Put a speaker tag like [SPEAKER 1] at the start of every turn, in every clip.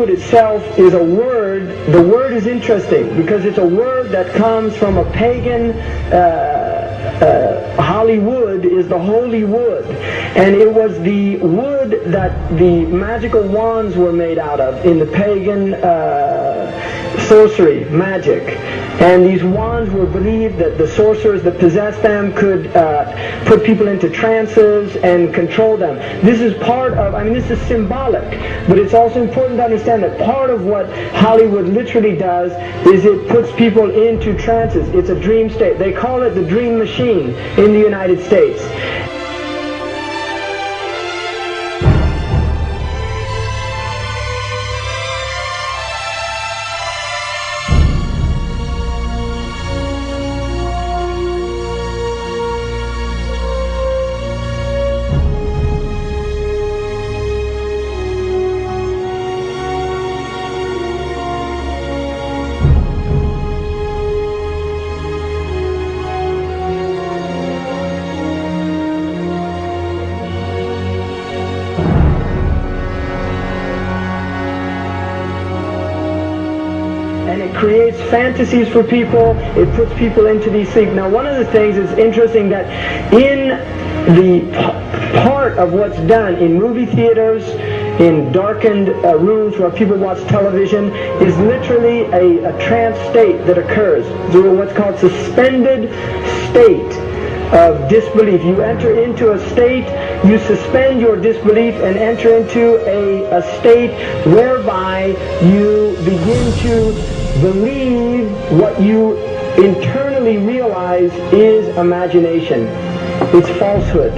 [SPEAKER 1] Hollywood itself is a word. The word is interesting because it's a word that comes from a pagan. Hollywood is the holy wood, and it was the wood that the magical wands were made out of in the pagan sorcery, magic. And these wands were believed that the sorcerers that possessed them could put people into trances and control them. This is part of, this is symbolic, but it's also important to understand that part of what Hollywood literally does is it puts people into trances. It's a dream state. They call it the dream machine in the United States. And it creates fantasies for people. It puts people into these things. Now, one of the things is interesting that in the part of what's done in movie theaters, in darkened rooms where people watch television, is literally a trance state that occurs. So what's called suspended state of disbelief. You enter into a state, you suspend your disbelief and enter into a state whereby you begin to believe what you internally realize is imagination. It's falsehood.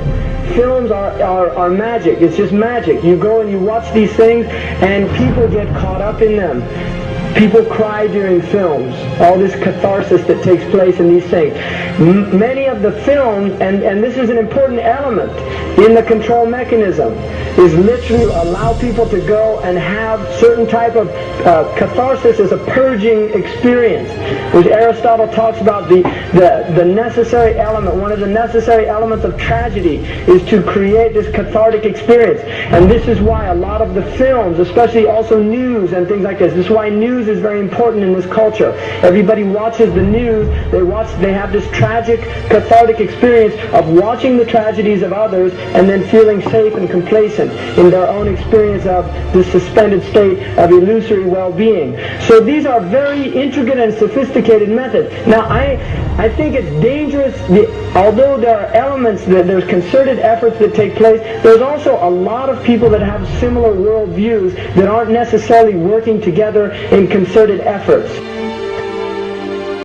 [SPEAKER 1] Films are magic. It's just magic. You go and you watch these things and people get caught up in them. People cry during films. All this catharsis that takes place in these things. Many of the films, and this is an important element in the control mechanism, is literally allow people to go and have certain type of catharsis as a purging experience, which Aristotle talks about the necessary element. One of the necessary elements of tragedy is to create this cathartic experience. And this is why a lot of the films, especially also news and things like this is why news is very important in this culture. Everybody watches the news, they have this tragic, cathartic experience of watching the tragedies of others and then feeling safe and complacent in their own experience of the suspended state of illusory well-being. So these are very intricate and sophisticated methods. Now I think it's dangerous, although there are elements, there's concerted efforts that take place, there's also a lot of people that have similar worldviews that aren't necessarily working together in concerted efforts.